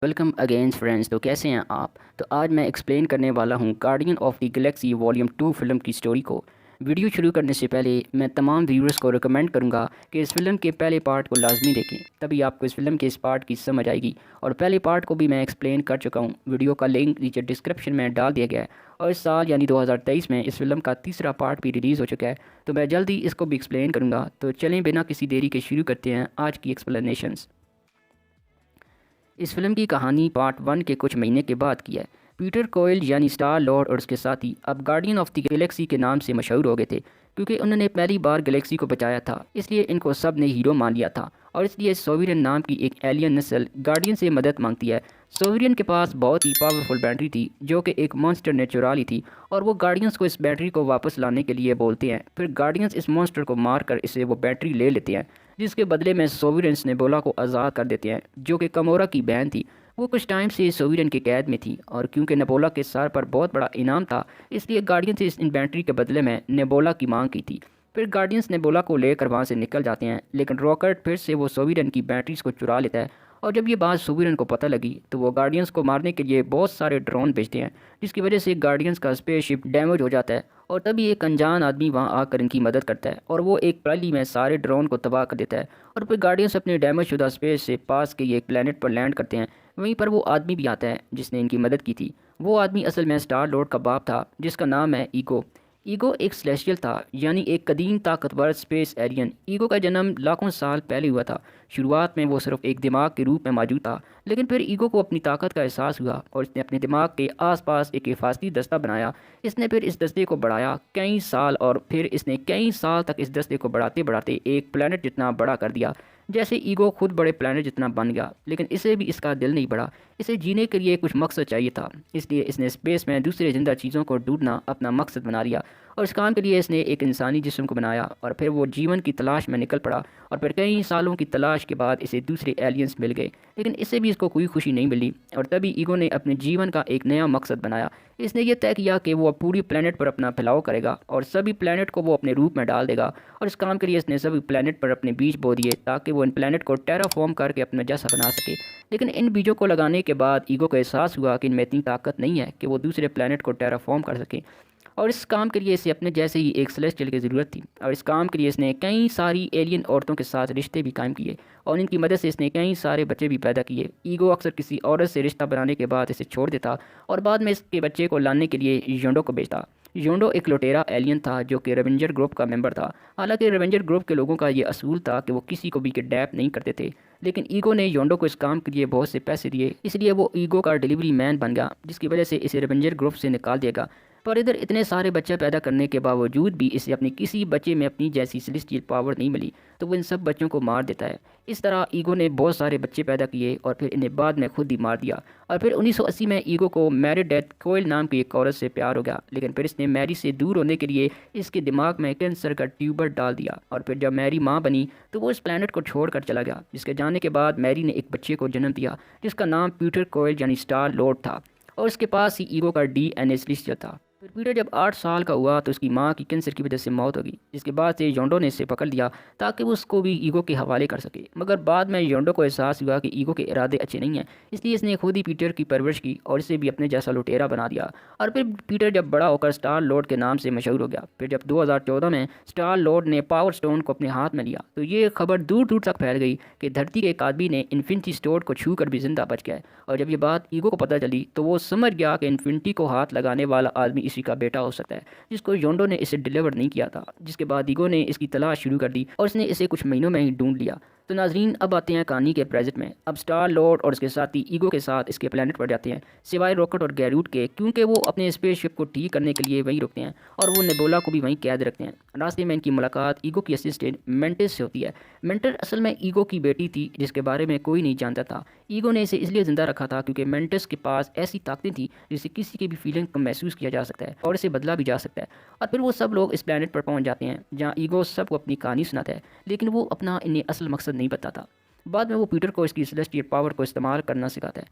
Welcome again friends. तो कैसे हैं आप? तो आज मैं एक्सप्लेन करने वाला हूं guardian of the Galaxy volume 2 film की स्टोरी को। वीडियो शुरू करने से पहले मैं तमाम व्यूअर्स को रिकमेंड करूंगा कि इस फिल्म के पहले पार्ट को लाजमी देखें, तभी आपको इस फिल्म के इस पार्ट की समझ आएगी। और पहले पार्ट को भी मैं एक्सप्लेन कर चुका हूं, वीडियो का लिंक नीचे डिस्क्रिप्शन में डाल दिया गया है। और इस साल यानी 2023 में इस फिल्म का तीसरा पार्ट भी रिलीज़ हो चुका है, तो मैं जल्दी इसको भी एक्सप्लेन करूँगा। तो चलें बिना किसी देरी के शुरू करते हैं आज की एक्सप्लेनेशंस। इस फिल्म की कहानी पार्ट 1 के कुछ महीने के बाद की है। पीटर कोयल यानी स्टार लॉर्ड और उसके साथी अब गार्डियन ऑफ द गैलेक्सी के नाम से मशहूर हो गए थे, क्योंकि उन्होंने पहली बार गैलेक्सी को बचाया था। इसलिए इनको सब ने हीरो मान लिया था, और इसलिए सोवियन नाम की एक एलियन नस्ल गार्डियन से मदद मांगती है। सोवियन के पास बहुत ही पावरफुल बैटरी थी, जो कि एक मॉन्स्टर ने चुरा ली थी, और वो गार्डियंस को इस बैटरी को वापस लाने के लिए बोलते हैं। फिर गार्डियंस इस मॉन्स्टर को मारकर इसे वो बैटरी ले लेते हैं, जिसके बदले में सोवियंस नेबुला को आज़ाद कर देते हैं, जो कि कमोरा की बहन थी। वो कुछ टाइम से सोवियन की कैद में थी, और क्योंकि नेबोला के सर पर बहुत बड़ा इनाम था, इसलिए गार्डियंस इस इन्वेंट्री के बदले में नेबोला की मांग की थी। फिर गार्डियंस नेबोला को लेकर वहाँ से निकल जाते हैं, लेकिन रॉकेट फिर से वो सोवियन की बैटरीज को चुरा लेता है। और जब ये बात सोवियन को पता लगी, तो वो गार्डियंस को मारने के लिए बहुत सारे ड्रोन भेजते हैं, जिसकी वजह से गार्डियंस का स्पेसशिप डैमेज हो जाता है। और तभी एक अनजान आदमी वहाँ आकर इनकी मदद करता है, और वो एक प्रैली में सारे ड्रोन को तबाह कर देता है। और फिर गार्डियंस अपने डैमेज शुदा स्पेस से पास के एक प्लेनेट पर लैंड करते हैं। वहीं पर वो आदमी भी आता है जिसने इनकी मदद की थी। वो आदमी असल में स्टार लॉर्ड का बाप था, जिसका नाम है ईगो। ईगो एक सेलेस्टियल था, यानी एक कदीम ताकतवर स्पेस एलियन। ईगो का जन्म लाखों साल पहले हुआ था। शुरुआत में वो सिर्फ एक दिमाग के रूप में मौजूद था, लेकिन फिर ईगो को अपनी ताकत का एहसास हुआ, और इसने अपने दिमाग के आसपास एक हिफाजती दस्ता बनाया। इसने फिर इस दस्ते को बढ़ाया कई साल, और फिर इसने कई साल तक इस दस्ते को बढ़ाते बढ़ाते एक प्लेनेट जितना बड़ा कर दिया। जैसे ईगो खुद बड़े प्लेनेट जितना बन गया, लेकिन इसे भी इसका दिल नहीं बढ़ा। इसे जीने के लिए कुछ मकसद चाहिए था, इसलिए इसने स्पेस में दूसरे जिंदा चीज़ों को ढूंढना अपना मकसद बना लिया। और इस काम के लिए इसने एक इंसानी जिस्म को बनाया, और फिर वो जीवन की तलाश में निकल पड़ा। और फिर कई सालों की तलाश के बाद इसे दूसरे एलियंस मिल गए, लेकिन इससे भी इसको कोई खुशी नहीं मिली। और तभी ईगो ने अपने जीवन का एक नया मकसद बनाया। इसने ये तय किया कि वो अब पूरी प्लेनेट पर अपना फैलाव करेगा, और सभी प्लेनेट को वो अपने रूप में डाल देगा। और इस काम के लिए इसने सभी प्लेनेट पर अपने बीज बो दिए, ताकि वो इन प्लेनेट को टेराफॉर्म करके अपना जैसा बना सके। लेकिन इन बीजों को लगाने के बाद ईगो को एहसास हुआ कि इनमें इतनी ताकत नहीं है कि वो दूसरे प्लेनेट को टेराफॉर्म कर सके। और इस काम के लिए इसे अपने जैसे ही एक सेलेस्टियल की ज़रूरत थी। और इस काम के लिए इसने कई सारी एलियन औरतों के साथ रिश्ते भी कायम किए, और इनकी मदद से इसने कई सारे बच्चे भी पैदा किए। ईगो अक्सर किसी औरत से रिश्ता बनाने के बाद इसे छोड़ देता, और बाद में इसके बच्चे को लाने के लिए योंडो को भेजता। योंडो एक लुटेरा एलियन था, जो कि रेवेंजर ग्रुप का मेंबर था। हालांकि रेवेंजर ग्रुप के लोगों का ये असूल था कि वो किसी को भी किडनैप नहीं करते थे, लेकिन ईगो ने योंडो को इस काम के लिए बहुत से पैसे दिए, इसलिए वो ईगो का डिलीवरी मैन बन गया, जिसकी वजह से इसे रेवेंजर ग्रुप से निकाल देगा। पर इधर इतने सारे बच्चे पैदा करने के बावजूद भी इसे अपने किसी बच्चे में अपनी जैसी सेलेस्टियल पावर नहीं मिली, तो वो इन सब बच्चों को मार देता है। इस तरह ईगो ने बहुत सारे बच्चे पैदा किए, और फिर इन्हें बाद में खुद ही मार दिया। और फिर 1980 में ईगो को मैरी डेथ कोयल नाम की एक औरत से प्यार हो गया, लेकिन फिर इसने मैरी से दूर होने के लिए इसके दिमाग में कैंसर का ट्यूबर डाल दिया। और फिर जब मैरी माँ बनी, तो वो इस प्लेनेट को छोड़कर चला गया, जिसके जाने के बाद मैरी ने एक बच्चे को जन्म दिया, जिसका नाम पीटर कोयल यानी स्टार लॉर्ड था। और उसके पास ही ईगो का डीएनए सेलेस्टियल था। फिर पीटर जब 8 साल का हुआ, तो उसकी माँ की कैंसर की वजह से मौत हो गई, जिसके बाद से योंडो ने इसे पकड़ लिया ताकि वो उसको भी ईगो के हवाले कर सके। मगर बाद में योंडो को एहसास हुआ कि ईगो के इरादे अच्छे नहीं हैं, इसलिए इसने खुद ही पीटर की परवरिश की, और इसे भी अपने जैसा लुटेरा बना दिया। और फिर पीटर जब बड़ा होकर स्टार लॉर्ड के नाम से मशहूर हो गया। फिर जब 2014 में स्टार लॉर्ड ने पावर स्टोन को अपने हाथ में लिया, तो ये खबर दूर दूर तक फैल गई कि धरती के एक आदमी ने इन्फिनिटी स्टोन को छू कर भी जिंदा बच गया है। और जब ये बात ईगो को पता चली, तो वो समझ गया कि इन्फिनिटी को हाथ लगाने वाला आदमी इसी का बेटा हो सकता है, जिसको योंडो ने इसे डिलीवर नहीं किया था। जिसके बाद ईगो ने इसकी तलाश शुरू कर दी, और इसने इसे कुछ महीनों में ही ढूंढ लिया। तो नाजरीन, अब आते हैं कहानी के प्रेजेंट में। अब स्टार लॉर्ड और उसके साथी ईगो के साथ इसके प्लेनेट पर जाते हैं, सिवाय रॉकेट और गैरूट के, क्योंकि वो अपने स्पेसशिप को ठीक करने के लिए वहीं रुकते हैं, और वो नेबुला को भी वहीं कैद रखते हैं। रास्ते में इनकी मुलाकात ईगो की असिस्टेंट मेंटिस से होती है। मेंटर असल में ईगो की बेटी थी, जिसके बारे में कोई नहीं जानता था। ईगो ने इसे इसलिए जिंदा रखा था क्योंकि मेंटिस के पास ऐसी ताकतें थी जिससे किसी की भी फीलिंग को महसूस किया जा सकता है, और इसे बदला भी जा सकता है। और फिर वो सब लोग इस प्लेनेट पर पहुंच जाते हैं, जहां ईगो सबको अपनी कहानी सुनाता है, लेकिन वो अपना इन्हें असल मकसद नहीं बताता। बाद में वो पीटर को इसकी सेलेस्टियल पावर को इस्तेमाल करना सिखाता है।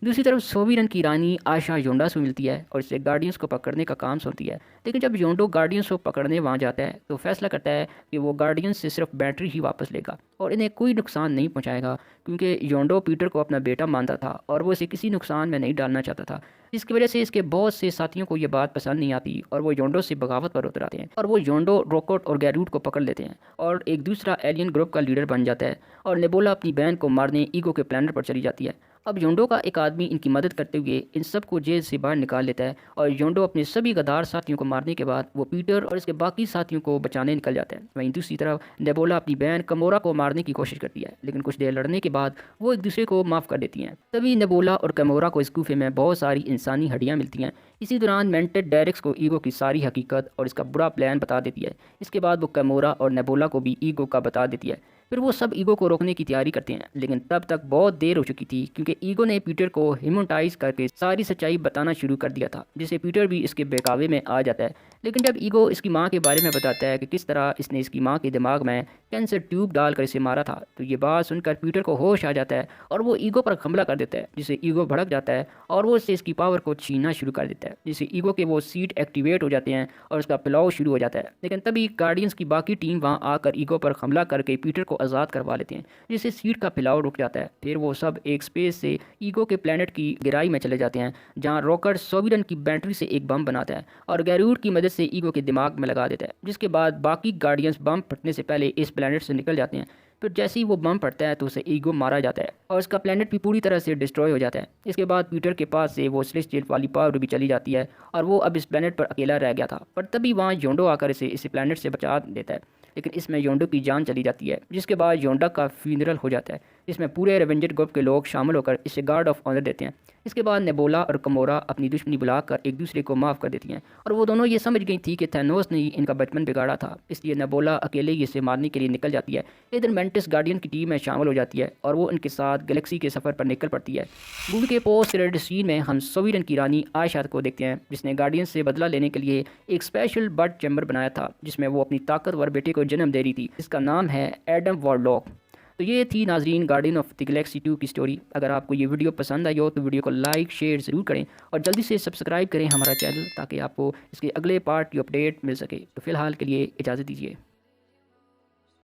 दूसरी तरफ सोविरन की रानी आशा योंडा से मिलती है और इससे गार्डियंस को पकड़ने का काम सौंपती है। लेकिन जब योंडो गार्डियंस को पकड़ने वहाँ जाता है तो फैसला करता है कि वो गार्डियंस से सिर्फ बैटरी ही वापस लेगा और इन्हें कोई नुकसान नहीं पहुँचाएगा, क्योंकि योंडो पीटर को अपना बेटा मानता था और वो इसे किसी नुकसान में नहीं डालना चाहता था। इसकी वजह से इसके बहुत से साथियों को ये बात पसंद नहीं आती और वो योंडो से बगावत पर उतर आते हैं और वो योंडो, रोकोट और गैरूड को पकड़ लेते हैं और एक दूसरा एलियन ग्रुप का लीडर बन जाता है और नेबुला अपनी बहन को मारने ईगो के प्लैनेट पर चली जाती है। अब योंडो का एक आदमी इनकी मदद करते हुए इन सबको जेल से बाहर निकाल लेता है और योंडो अपने सभी गद्दार साथियों को मारने के बाद वो पीटर और इसके बाकी साथियों को बचाने निकल जाता है। वहीं दूसरी तरफ नेबुला अपनी बहन कमोरा को मारने की कोशिश करती है, लेकिन कुछ देर लड़ने के बाद वो एक दूसरे को माफ़ कर देती हैं। तभी नेबुला और कमोरा को इस गुफे में बहुत सारी इंसानी हड्डियाँ मिलती हैं। इसी दौरान मेंटेड डायरेक्स को ईगो की सारी हकीकत और इसका बुरा प्लान बता देती है। इसके बाद वो कमोरा और नेबुला को भी ईगो का बता देती है। फिर वो सब ईगो को रोकने की तैयारी करते हैं, लेकिन तब तक बहुत देर हो चुकी थी क्योंकि ईगो ने पीटर को हिप्नोटाइज करके सारी सच्चाई बताना शुरू कर दिया था, जिससे पीटर भी इसके बहकावे में आ जाता है। लेकिन जब ईगो इसकी माँ के बारे में बताता है कि किस तरह इसने इसकी माँ के दिमाग में कैंसर ट्यूब डालकर इसे मारा था, तो ये बात सुनकर पीटर को होश आ जाता है और वो ईगो पर हमला कर देता है, जिससे ईगो भड़क जाता है और वो इससे इसकी पावर को छीनना शुरू कर देता है, जिससे ईगो के वो सीट एक्टिवेट हो जाते हैं और उसका फैलाव शुरू हो जाता है। लेकिन तभी गार्डियंस की बाकी टीम वहाँ आकर ईगो पर हमला करके पीटर को आज़ाद करवा लेते हैं, जिससे सीट का फैलाव रुक जाता है। फिर वो सब एक स्पेस से ईगो के प्लेनेट की गहराई में चले जाते हैं, जहाँ रॉकेट सोविरन की बैटरी से एक बम बनाता है और गैरूड की मदद से ईगो के दिमाग में लगा देता है, जिसके बाद बाकी गार्डियंस बम फटने से पहले इस प्लेनेट से निकल जाते हैं। फिर जैसे ही वो बम पड़ता है तो उसे ईगो मारा जाता है और उसका प्लेनेट भी पूरी तरह से डिस्ट्रॉय हो जाता है। इसके बाद पीटर के पास से वो सेलेस्टियल वाली पावर भी चली जाती है और वो अब इस प्लेनेट पर अकेला रह गया था। पर तभी वहाँ योंडो आकर इसे इस प्लेनेट से बचा देता है, लेकिन इसमें योंडो की जान चली जाती है, जिसके बाद योंडा का फ्यूनरल हो जाता है, जिसमें पूरे रेवेंजर ग्रुप के लोग शामिल होकर इसे गार्ड ऑफ ऑनर देते हैं। इसके बाद नेबुला और कमोरा अपनी दुश्मनी बुलाकर एक दूसरे को माफ़ कर देती हैं और वो दोनों ये समझ गई थी कि थैनोस ने ही इनका बचपन बिगाड़ा था, इसलिए नेबुला अकेले ही इसे मारने के लिए निकल जाती है। इधर मेंटिस गार्डियन की टीम में शामिल हो जाती है और वो इनके साथ गैलेक्सी के सफ़र पर निकल पड़ती है। मूवी के पोस्ट क्रेडिट सीन में हम सोविरन की रानी आयशा को देखते हैं, जिसने गार्डियन से बदला लेने के लिए एक स्पेशल बर्ड चैम्बर बनाया था, जिसमें वो अपनी ताकतवर बेटे को जन्म दे रही थी, जिसका नाम है एडम वॉरलॉक। तो ये थी नाजरीन गार्डियन ऑफ द गैलेक्सी 2 की स्टोरी। अगर आपको ये वीडियो पसंद आई हो तो वीडियो को लाइक शेयर ज़रूर करें और जल्दी से सब्सक्राइब करें हमारा चैनल, ताकि आपको इसके अगले पार्ट की अपडेट मिल सके। तो फ़िलहाल के लिए इजाज़त दीजिए।